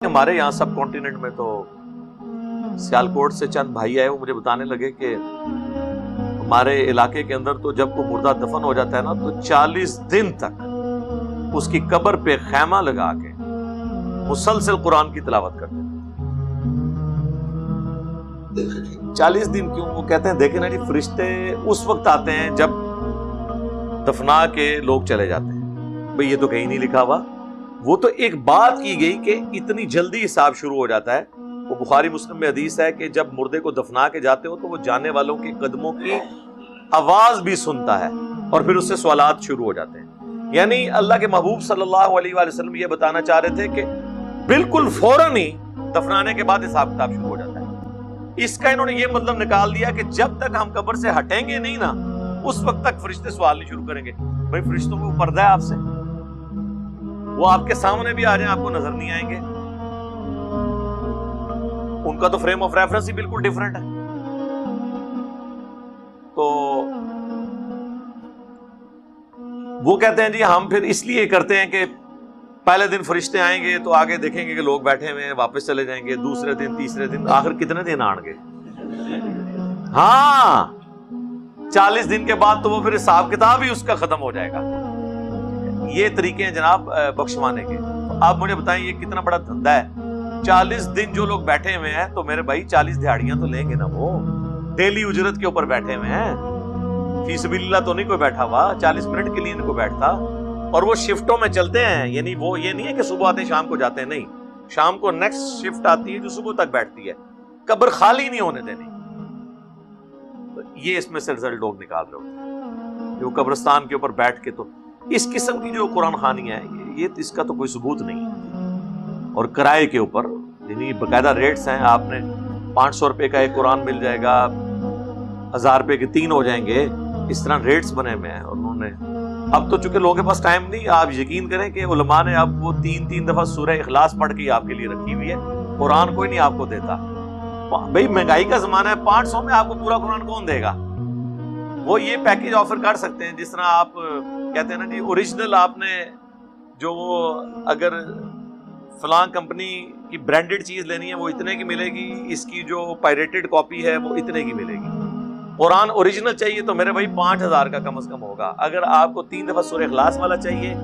ہمارے یہاں سب کانٹیننٹ میں تو سیالکوٹ سے چند بھائی آئے، وہ مجھے بتانے لگے کہ ہمارے علاقے کے اندر تو جب کوئی مردہ دفن ہو جاتا ہے نا تو 40 دن تک اس کی قبر پہ خیمہ لگا کے مسلسل قرآن کی تلاوت کرتے ہیں۔ 40 دن کیوں؟ وہ کہتے ہیں دیکھیں نا جی، فرشتے اس وقت آتے ہیں جب دفنا کے لوگ چلے جاتے ہیں۔ بھئی یہ تو کہیں نہیں لکھا ہوا، وہ تو ایک بات کی گئی کہ اتنی جلدی حساب شروع ہو جاتا ہے۔ وہ بخاری مسلم میں حدیث ہے کہ جب مردے کو دفنا کے جاتے ہو تو وہ جانے والوں کے قدموں کی آواز بھی سنتا ہے اور پھر اس سے سوالات شروع ہو جاتے ہیں۔ یعنی اللہ کے محبوب صلی اللہ علیہ وآلہ وسلم یہ بتانا چاہ رہے تھے کہ بالکل فوراً ہی دفنانے کے بعد حساب کتاب شروع ہو جاتا ہے۔ اس کا انہوں نے یہ مطلب نکال دیا کہ جب تک ہم قبر سے ہٹیں گے نہیں نا، اس وقت تک فرشتے سوال نہیں شروع کریں گے۔ بھائی فرشتوں کو پردہ ہے آپ سے، وہ آپ کے سامنے بھی آ جائیں آپ کو نظر نہیں آئیں گے، ان کا تو فریم آف ریفرنس ہی بالکل ڈیفرنٹ ہے۔ تو وہ کہتے ہیں جی ہم پھر اس لیے کرتے ہیں کہ پہلے دن فرشتے آئیں گے تو آگے دیکھیں گے کہ لوگ بیٹھے ہوئے ہیں، واپس چلے جائیں گے، دوسرے دن تیسرے دن، آخر کتنے دن آن گے؟ ہاں 40 دن کے بعد تو وہ پھر حساب کتاب ہی اس کا ختم ہو جائے گا۔ یہ طریقے ہیں جناب بخشوانے کے۔ آپ مجھے بتائیں یہ کتنا بڑا دھندا ہے۔ 40 دن جو لوگ بیٹھے ہوئے ہیں تو میرے بھائی 40 دہاڑیاں تو لیں گے نا، وہ ڈیلی اجرت کے اوپر بیٹھے ہوئے ہیں، فی سبیل اللہ تو نہیں کوئی بیٹھا ہوا، 40 منٹ کے لیے ان کو بیٹھتا، اور وہ شفٹوں میں چلتے ہیں۔ یعنی وہ یہ نہیں ہے کہ صبح آتے ہیں شام کو جاتے ہیں، نہیں، شام کو نیکسٹ شفٹ آتی ہے جو صبح تک بیٹھتی ہے، قبر خالی نہیں ہونے دینی۔ یہ اس میں سے رزلٹ لوگ نکال رہے ہوتے ہیں کہ وہ قبرستان کے اوپر بیٹھ کے، تو اس قسم کی جو قرآن خوانی ہے یہ اس کا تو کوئی ثبوت نہیں ہے۔ اور کرائے کے اوپر یعنی باقاعدہ ریٹس ہیں، آپ نے 500 روپے کا ایک قرآن مل جائے گا، 1000 روپے کے 3 ہو جائیں گے، اس طرح ریٹس بنے ہوئے ہیں۔ اور انہوں نے اب تو چونکہ لوگوں کے پاس ٹائم نہیں، آپ یقین کریں کہ علماء نے اب وہ 3 دفعہ سورہ اخلاص پڑھ کے آپ کے لیے رکھی ہوئی ہے، قرآن کوئی نہیں آپ کو دیتا۔ بھئی مہنگائی کا زمانہ ہے، 500 میں آپ کو پورا قرآن کون دے گا؟ وہ یہ پیکیج آفر کر سکتے ہیں جس طرح آپ کہتے ہیں نا جی اوریجنل آپ نے جو وہ اگر فلاں کمپنی کی برانڈڈ چیز لینی ہے وہ اتنے کی ملے گی، اس کی جو پائریٹڈ کاپی ہے وہ اتنے کی ملے گی۔ قرآن اوریجنل چاہیے تو میرے بھائی 5000 کا کم از کم ہوگا۔ اگر آپ کو 3 دفعہ سورہ اخلاص والا چاہیے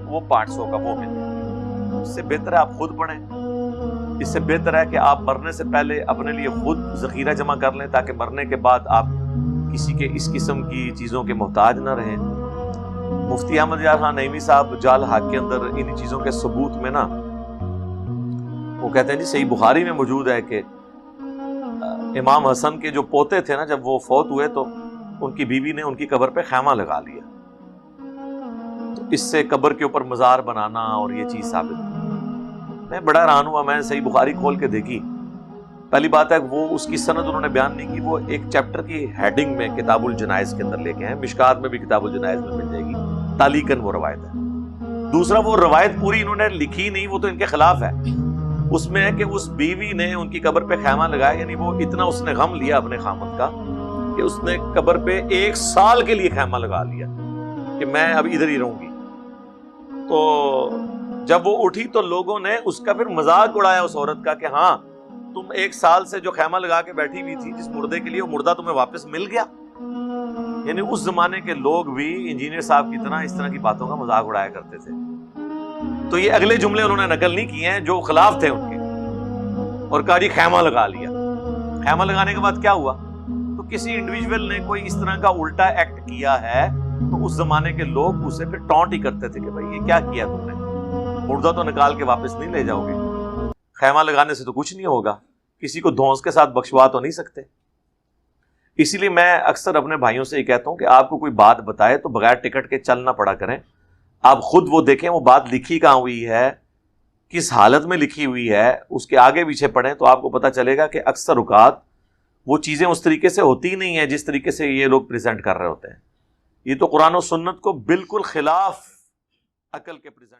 وہ 500 کا، وہ ملے۔ اس سے بہتر ہے آپ خود پڑھیں، اس سے بہتر ہے کہ آپ مرنے سے پہلے اپنے لیے خود ذخیرہ جمع کر لیں تاکہ مرنے کے بعد آپ کسی کے اس قسم کی چیزوں کے محتاج نہ رہیں۔ مفتی احمد یار خان نعیمی صاحب جال حق کے اندر انہی چیزوں کے ثبوت میں نا وہ کہتے ہیں جی صحیح بخاری میں موجود ہے کہ امام حسن کے جو پوتے تھے نا جب وہ فوت ہوئے تو ان کی بیوی نے ان کی قبر پہ خیمہ لگا لیا، تو اس سے قبر کے اوپر مزار بنانا اور یہ چیز ثابت ہے۔ میں بڑا حیران ہوا، میں صحیح بخاری کھول کے دیکھی، پہلی بات ہے وہ اس کی سند انہوں نے بیان نہیں کی، وہ ایک چیپٹر کی ہیڈنگ میں کتاب الجنائز کے اندر لے کے ہیں، مشکات میں بھی کتاب الجنائز میں مل جائے گی، تعلیقاً وہ روایت ہے۔ دوسرا وہ روایت پوری انہوں نے لکھی نہیں، وہ تو ان کے خلاف ہے۔ اس میں ہے کہ اس بیوی نے ان کی قبر پہ خیمہ لگایا، یعنی وہ اتنا اس نے غم لیا اپنے خامد کا کہ اس نے قبر پہ 1 سال کے لیے خیمہ لگا لیا کہ میں اب ادھر ہی رہوں گی۔ تو جب وہ اٹھی تو لوگوں نے اس کا پھر مذاق اڑایا اس عورت کا کہ ہاں تم 1 سال سے جو خیمہ لگا کے بیٹھی ہوئی تھی جس مردے کے لیے، وہ مردہ تمہیں واپس مل گیا۔ یعنی اس زمانے کے لوگ بھی انجینئر صاحب کی طرح اس طرح کی باتوں کا مذاق اڑایا کرتے تھے۔ تو یہ اگلے جملے انہوں نے نقل نہیں کیے ہیں جو خلاف تھے ان کے، اور کہا جی خیمہ لگا لیا۔ خیمہ لگانے کے بعد کیا ہوا؟ تو کسی انڈیویجول نے کوئی اس طرح کا الٹا ایکٹ کیا ہے تو اس زمانے کے لوگ اسے پھر ٹونٹ ہی کرتے تھے کہ بھائی یہ کیا کیا تم نے، مردہ تو نکال کے واپس نہیں لے جاؤ گے، خیمہ لگانے سے تو کچھ نہیں ہوگا، کسی کو دھونس کے ساتھ بخشوا تو نہیں سکتے۔ اسی لیے میں اکثر اپنے بھائیوں سے یہ کہتا ہوں کہ آپ کو کوئی بات بتائے تو بغیر ٹکٹ کے چل نہ پڑا کریں، آپ خود وہ دیکھیں وہ بات لکھی کہاں ہوئی ہے، کس حالت میں لکھی ہوئی ہے، اس کے آگے پیچھے پڑھیں تو آپ کو پتہ چلے گا کہ اکثر اوقات وہ چیزیں اس طریقے سے ہوتی نہیں ہیں جس طریقے سے یہ لوگ پریزنٹ کر رہے ہوتے ہیں۔ یہ تو قرآن و سنت کو بالکل خلاف عقل کے پریزنٹ